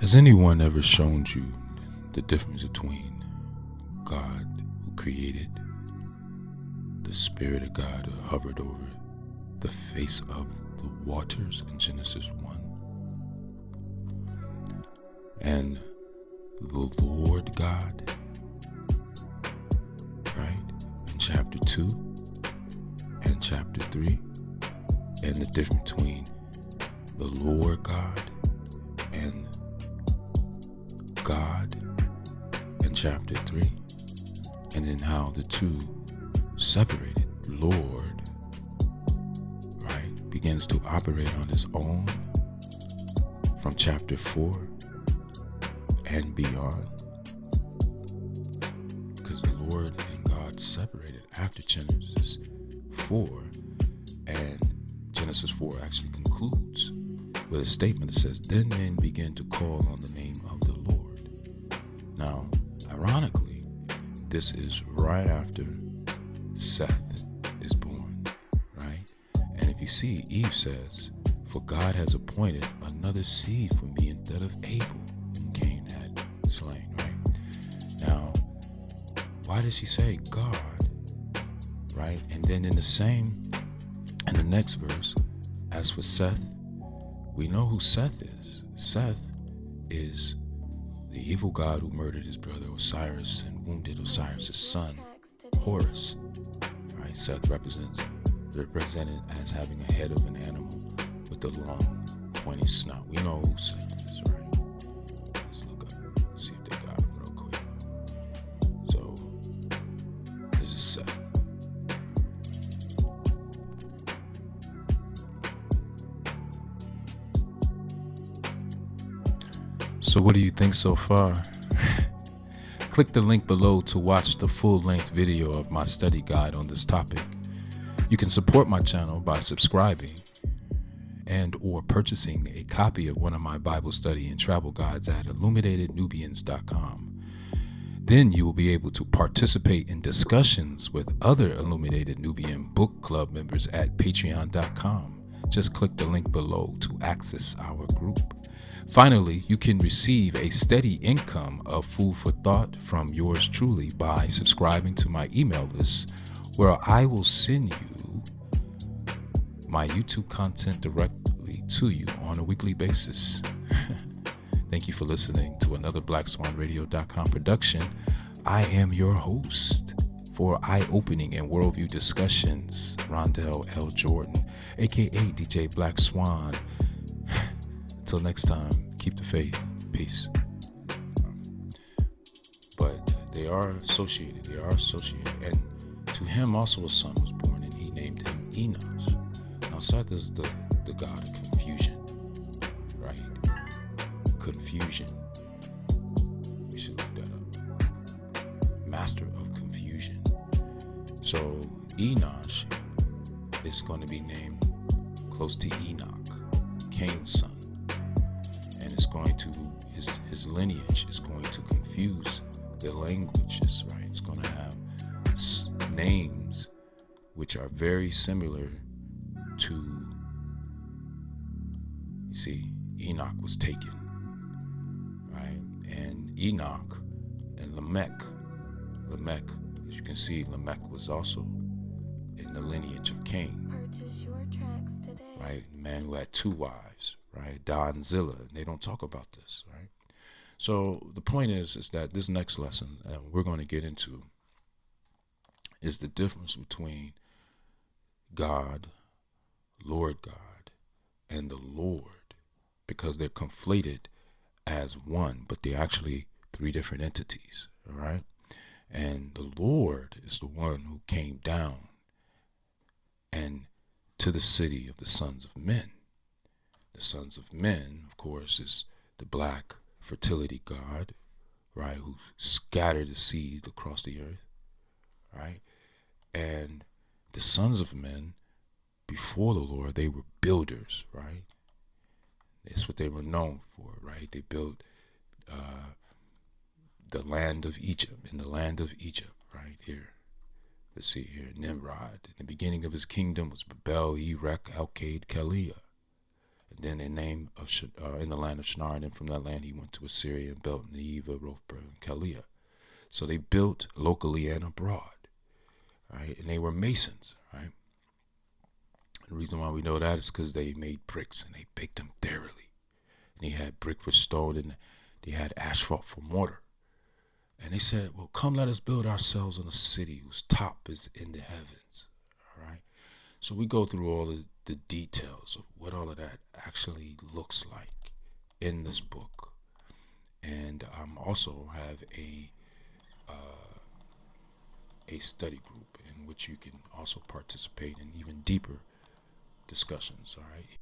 Has anyone ever shown you the difference between God who created, the Spirit of God who hovered over the face of the waters in Genesis 1, and the Lord God, right, in chapter 2 and chapter 3, and the difference between the Lord God and God in chapter 3, and then how the two separated. Lord, right, begins to operate on his own from chapter 4 and beyond, because the Lord and God separated after Genesis 4, and Genesis 4 actually concludes with a statement that says, then men began to call on the name of the Lord. Now, ironically, this is right after Seth is born, right? And if you see, Eve says, for God has appointed another seed for me instead of Abel, whom Cain had slain, right? Now, why does she say God, right? And then in the next verse, as for Seth, we know who Seth is. Seth is the evil god who murdered his brother Osiris and wounded Osiris' son, Horus. Right? Seth represented as having a head of an animal with a long, pointy snout. We know who Seth is, right? Let's look up, see if they got him real quick. So, this is Seth. So what do you think so far? Click the link below to watch the full-length video of my study guide on this topic. You can support my channel by subscribing and or purchasing a copy of one of my Bible study and travel guides at illuminatednubians.com. Then you will be able to participate in discussions with other Illuminated Nubian book club members at patreon.com. Just click the link below to access our group. Finally, you can receive a steady income of food for thought from yours truly by subscribing to my email list, where I will send you my YouTube content directly to you on a weekly basis. Thank you for listening to another BlackSwanRadio.com production. I am your host for eye-opening and worldview discussions, Rondell L. Jordan, aka DJ Black Swan. Until next time, keep the faith. Peace. But they are associated. And to him also a son was born, and he named him Enosh. Now Seth is the god of confusion, right? Confusion. We should look that up. Master of confusion. So Enosh is going to be named close to Enoch, Cain's son. And it's going to, his lineage is going to confuse the languages, right? It's going to have names which are very similar to, you see, Enoch was taken, right? And Enoch and Lamech, as you can see, Lamech was also in the lineage of Cain, right? The man who had two wives, right? Da and Zillah. They don't talk about this, right? So the point is that this next lesson we're going to get into is the difference between God, Lord God, and the Lord, because they're conflated as one, but they're actually three different entities, all right? And the Lord is the one who came down and to the city of the sons of men. The sons of men, of course, is the black fertility god, right, who scattered the seed across the earth, right? And the sons of men, before the Lord, they were builders, right? That's what they were known for, right? They built the land of Egypt, in the land of Egypt, right here. Let's see here, Nimrod. In the beginning of his kingdom was Babel, Erech, Alkade, Chaldea. then in name of in the land of Shinar, and then from that land he went to Assyria and built Nineveh, Rothburg, and Chaldea. So they built locally and abroad, right? And they were masons, right? The reason why we know that is because they made bricks and they baked them thoroughly. And they had brick for stone and they had asphalt for mortar. And they said, well, come let us build ourselves in a city whose top is in the heavens, all right? So we go through all of the details of what all of that actually looks like in this book. And also have a study group in which you can also participate in even deeper discussions, all right?